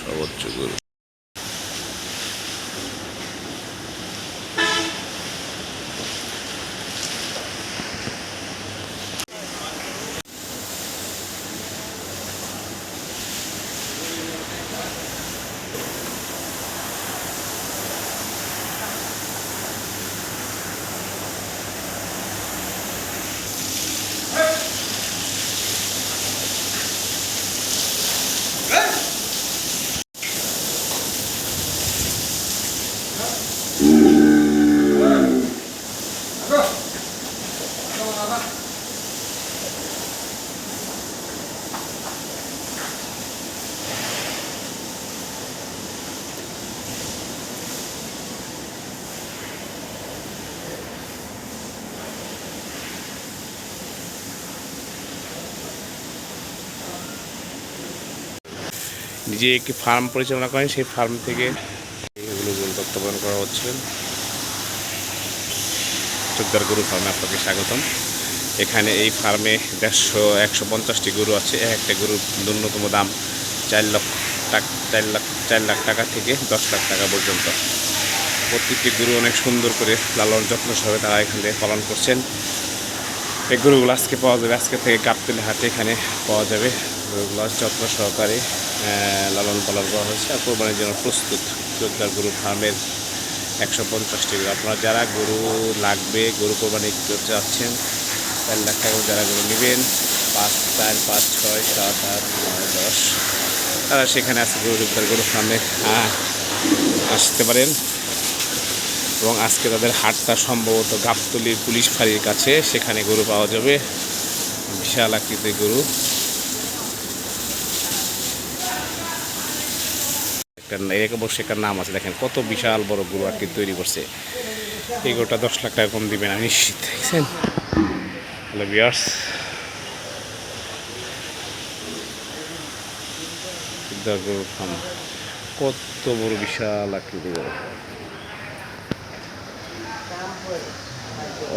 সর্বোচ্চ গরু। নিজে একটি ফার্ম পরিচালনা করেন, সেই ফার্ম থেকে এগুলো তত্ত্বাবধান করা হচ্ছে। চোদ্দার গরু ফার্মে আপনাকে স্বাগতম। এখানে এই ফার্মে 150টি গরু আছে। একটা গরুর ন্যূনতম দাম 4 লাখ টাকা থেকে 10 লাখ টাকা পর্যন্ত। প্রত্যেকটি গরু অনেক সুন্দর করে লালন যত্ন সহকারে তারা এখানে পালন করছেন। এই গরুগুলো আজকে পাওয়া যাবে, আজকে থেকে গাবতলী হাটে এখানে পাওয়া যাবে। গরুগুলো যত্ন সহকারে লালন পালন করা হয়েছে আর কোরবানির জন্য প্রস্তুত। চোদ্দার গরু ফার্মের 150টি গরু। আপনারা যারা গরু লাগবে, গরু কোরবানি করতে যাচ্ছেন, 4 লাখ টাকা যারা গরু নেবেন, 5, 4, 5, 6, 7, 8, 9, 10 তারা সেখানে আছে চোদ্দার গরু ফার্মে আসতে পারেন। এবং আজকে তাদের হাটটা সম্ভবত গাবতলীর পুলিশ ফাঁড়ির কাছে, সেখানে গরু পাওয়া যাবে। বিশাল আকৃতির গরু। একটা নাম আছে, দেখেন কত বিশাল বড় গরু আর কি তৈরি করছে। এই গরুটা 10 লাখ টাকা কম দিবেন আমি নিশ্চিত। দেখছেন? হ্যালো ভিউয়ার্স, গরু ফার্ম কত বড় বিশাল আকৃতি গরু।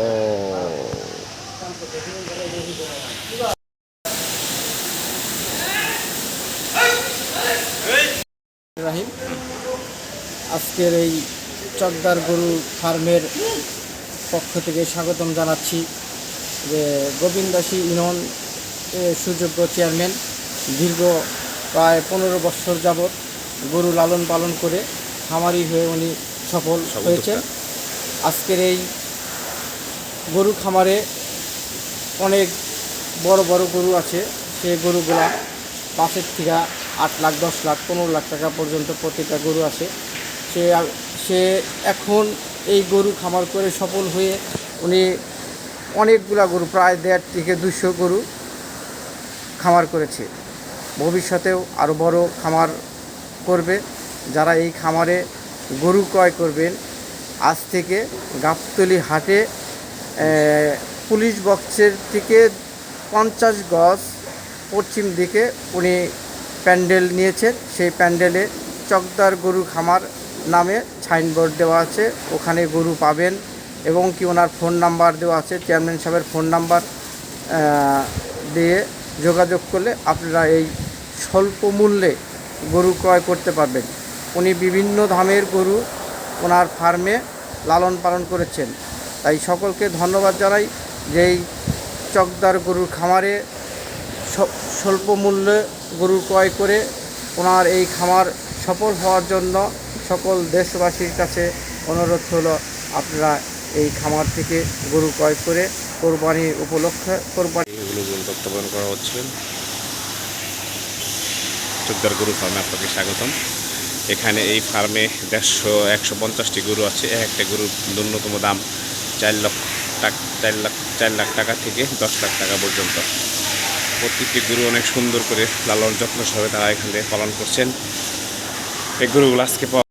ও রাহিম, আজকের এই চকদার গরু ফার্মের পক্ষ থেকে স্বাগতম জানাচ্ছি। যে গোবিন্দাসী ইউনিয়ন সুযোগ্য চেয়ারম্যান দীর্ঘ প্রায় 15 বছর যাবৎ গরু লালন পালন করে খামারি হয়ে উনি সফল হয়েছেন। আজকের এই গরু খামারে অনেক বড় বড় গরু আছে। সেই গরুগুলা 5 থেকে 8 লাখ, 10 লাখ, 15 লাখ টাকা পর্যন্ত প্রতিটা গরু আছে। সে এখন এই গরু খামার করে সফল হয়ে উনি অনেকগুলা গরু, প্রায় 1.5 থেকে 200 গরু খামার করেছে। ভবিষ্যতেও আরও বড় খামার করবে। যারা এই খামারে গরু ক্রয় করবেন, আজ থেকে গাবতলী হাটে পুলিশ বক্সের থেকে 50 গজ পশ্চিম দিকে উনি প্যান্ডেল নিয়েছেন। সেই প্যান্ডেলে চকদার গরু খামার নামে সাইনবোর্ড দেওয়া আছে, ওখানে গরু পাবেন। এবং কি ওনার ফোন নাম্বার দেওয়া আছে, চেয়ারম্যান সাহেবের ফোন নাম্বার দিয়ে যোগাযোগ করলে আপনারা এই স্বল্প মূল্যে গরু ক্রয় করতে পারবেন। উনি বিভিন্ন দামের গরু ওনার ফার্মে লালন পালন করেছেন। তাই সকলকে ধন্যবাদ জানাই যে এই চকদার গরুর খামারে স্বল্প মূল্যে গরু ক্রয় করে ওনার এই খামার সফল হওয়ার জন্য সকল দেশবাসীর কাছে অনুরোধ হলো, আপনারা এই খামার থেকে গরু ক্রয় করে কোরবানি উপলক্ষে এগুলো তত্ত্বাবধান করা হচ্ছে। চোদ্দার গরু ফার্মে আপনাকে স্বাগতম। এখানে এই ফার্মে 150টি গরু আছে। একটা গরুর ন্যূনতম দাম 4 লাখ টাকা থেকে 10 লাখ টাকা পর্যন্ত। প্রত্যেকটি গরু অনেক সুন্দর করে লালন যত্ন সহকারে তারা এখানে পালন করছেন। এই গরুগুলো আজকে